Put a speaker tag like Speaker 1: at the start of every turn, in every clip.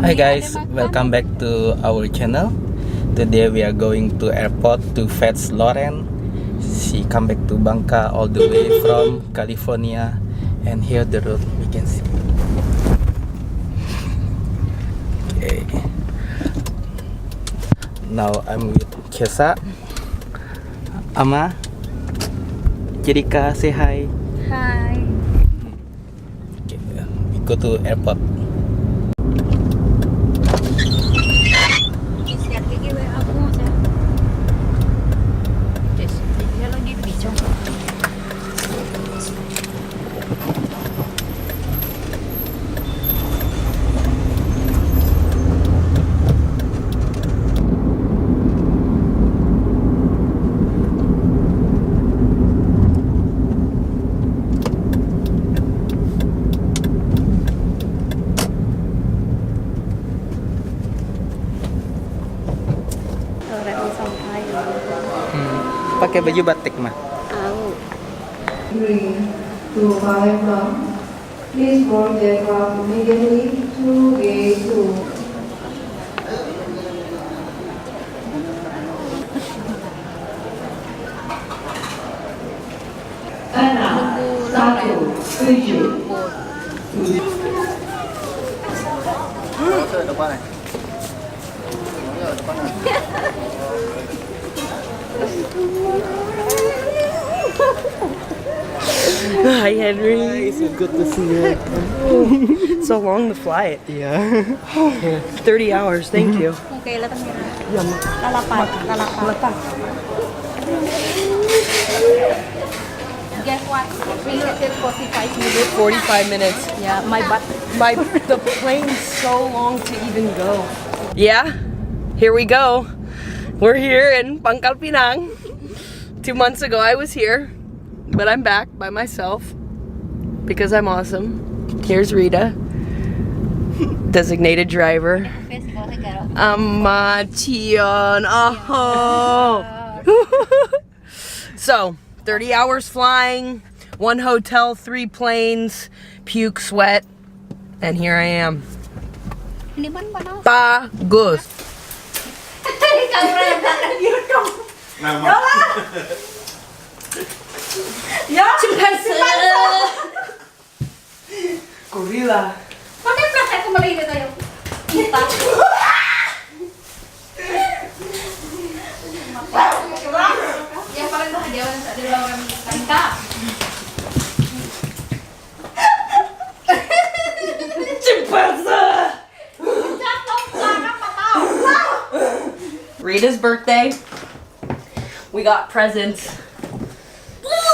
Speaker 1: Hi guys, welcome back to our channel. Today we are going to airport to fetch Lauren. She come back to Bangka all the way from California, and here the road we can see. Okay. Now I'm with Kesa, Ama, Jirika, say hi.
Speaker 2: Hi.
Speaker 1: Okay, we go to airport. Pakai baju batik mah.
Speaker 2: Tahu.
Speaker 3: 3 to 5 now. Please board the aircraft immediately to gate 2. Satu, 7.
Speaker 4: Hi, Henry.
Speaker 1: It's good to see you.
Speaker 4: So long the flight.
Speaker 1: Yeah.
Speaker 4: 30 hours, thank you.
Speaker 2: Okay, lalapad. Guess what? We did 45 minutes.
Speaker 4: 45 minutes.
Speaker 2: Yeah, my butt.
Speaker 4: The plane's so long to even go. Yeah, here we go. We're here in Pangkal Pinang. 2 months ago I was here, but I'm back by myself because I'm awesome. Here's Rita, designated driver. Amachion. Oh. So, 30 hours flying, 1 hotel, 3 planes, puke, sweat, and here I am.
Speaker 2: Ini ban panas.
Speaker 4: Bagus. Gorilla.
Speaker 2: Pakai praktek kembali itu tayo. Kita. Yang paling bahagia saat di ruangan Kanka.
Speaker 4: Rita's birthday. We got presents.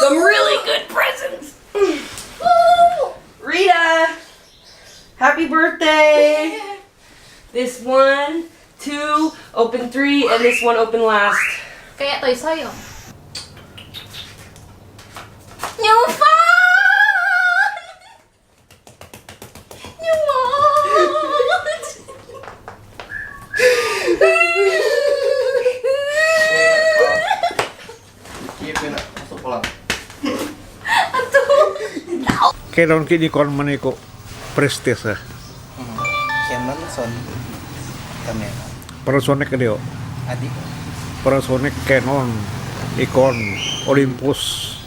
Speaker 4: Some really good presents. Rita, happy birthday. This 1, 2, open 3, and this one open last.
Speaker 2: Kayak Toy Story. Nyufa.
Speaker 5: Canon kini kon maniko prestige
Speaker 1: Canon Sony kamera.
Speaker 5: Panasonic dia
Speaker 1: Adik.
Speaker 5: Panasonic Canon Nikon Olympus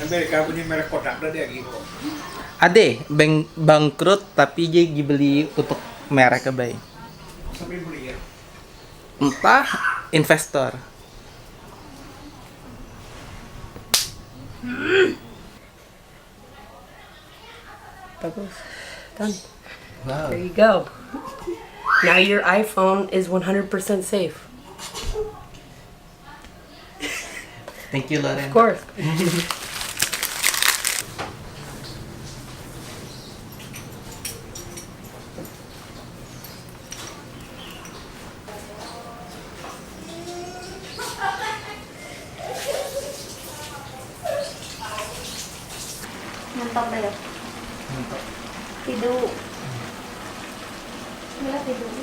Speaker 5: Amerika punya merek Kodak dah dia gitu.
Speaker 1: Ade, bangkrut tapi dia dibeli untuk merek baik.
Speaker 5: Sampai beli ya.
Speaker 1: Entah investor.
Speaker 4: Bagus. Done.
Speaker 1: Wow.
Speaker 4: There you go. Now your iPhone is 100% safe.
Speaker 1: Thank you, Lauren.
Speaker 4: Of course.
Speaker 2: Mantap deh. Tidur. Mila tidur.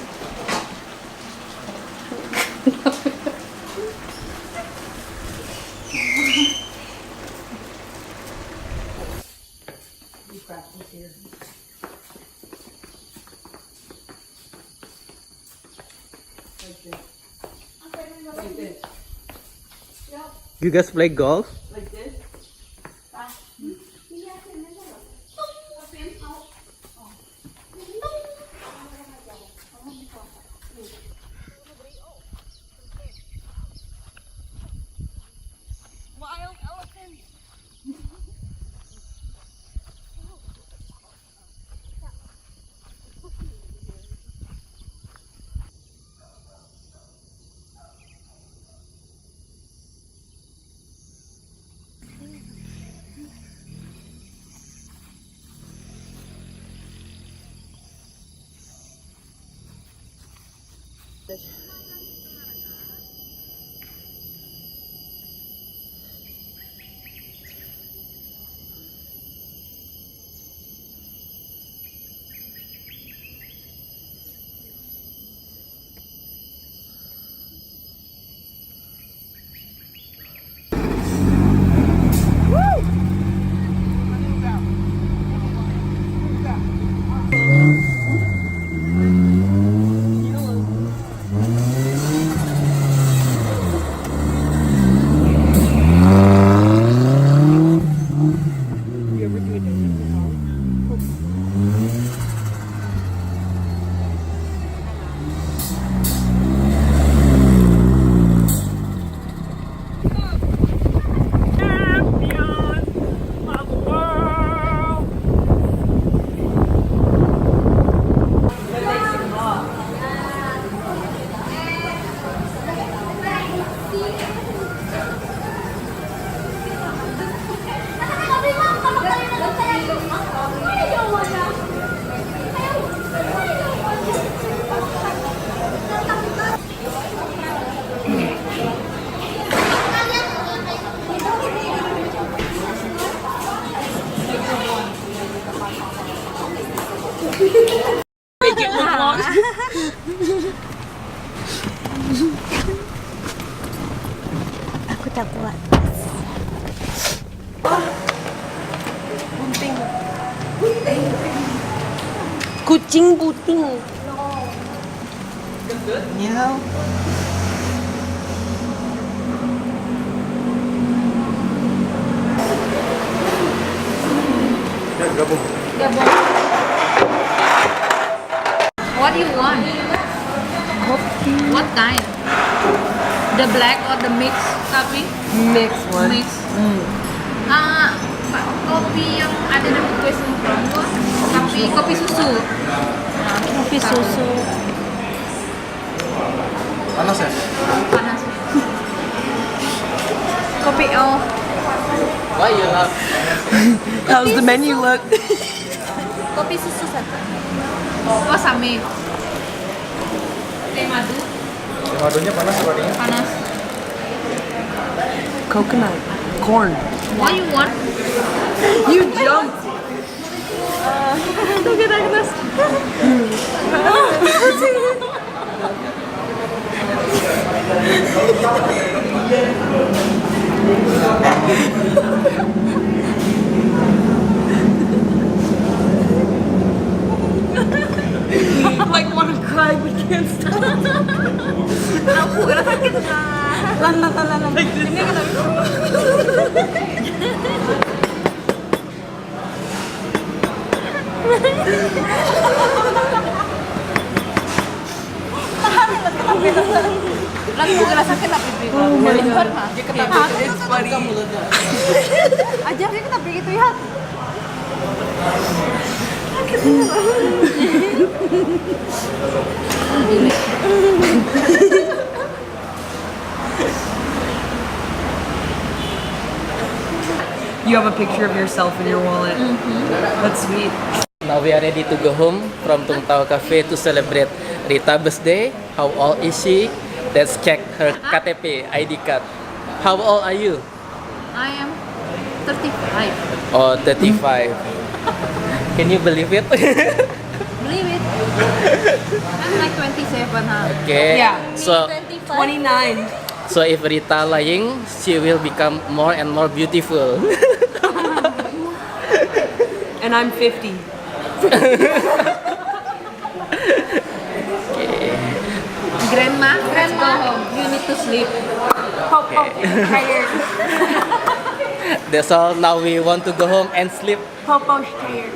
Speaker 1: You guys play golf?
Speaker 4: Like this? Wild elephants. Make it look long.
Speaker 6: Aku tak kuat.
Speaker 4: Bunting. Kucing puting.
Speaker 1: Meow.
Speaker 5: Ya, gabung.
Speaker 2: What do you want? What kind? The black or the mix coffee?
Speaker 4: Mix one.
Speaker 2: Mix. Kopi yang ada nama kue semprong tuh, kopi susu.
Speaker 6: Kopi susu.
Speaker 1: Panas ya?
Speaker 2: Panas. Kopi oh.
Speaker 1: Why you laugh?
Speaker 4: How's the menu look?
Speaker 2: Kopi susu satu. Oh same. Teh madu.
Speaker 5: Madunya panas apa nih?
Speaker 2: Panas.
Speaker 4: Coconut. Corn.
Speaker 2: What you want?
Speaker 4: You jumped.
Speaker 2: Look at Agnes.
Speaker 4: I like want to cry but can't stop.
Speaker 2: Aku kena sakit na.
Speaker 4: Like this.
Speaker 2: Lagi aku kena sakit tapi pipi.
Speaker 4: Oh my
Speaker 2: Jadi
Speaker 4: God.
Speaker 2: pernah.
Speaker 4: Dia ketawa. It's funny.
Speaker 2: Ajar dia kenapa gitu ya?
Speaker 4: You have a picture of yourself in your wallet. That's sweet.
Speaker 1: Now we are ready to go home from Tung Tao Cafe to celebrate Rita's birthday. How old is she? Let's check her KTP ID card. How old are you?
Speaker 2: I am 35.
Speaker 1: Oh, 35. Can you believe it?
Speaker 2: Believe it. I'm like 27 huh?
Speaker 1: Okay.
Speaker 4: Yeah.
Speaker 1: So
Speaker 4: 29.
Speaker 1: so if Rita lying, she will become more and more beautiful.
Speaker 4: And I'm 50.
Speaker 1: Okay.
Speaker 2: Grandma, let's go home. You need to sleep.
Speaker 6: Popo, tired.
Speaker 1: That's all. Now we want to go home and sleep.
Speaker 6: Popo's tired.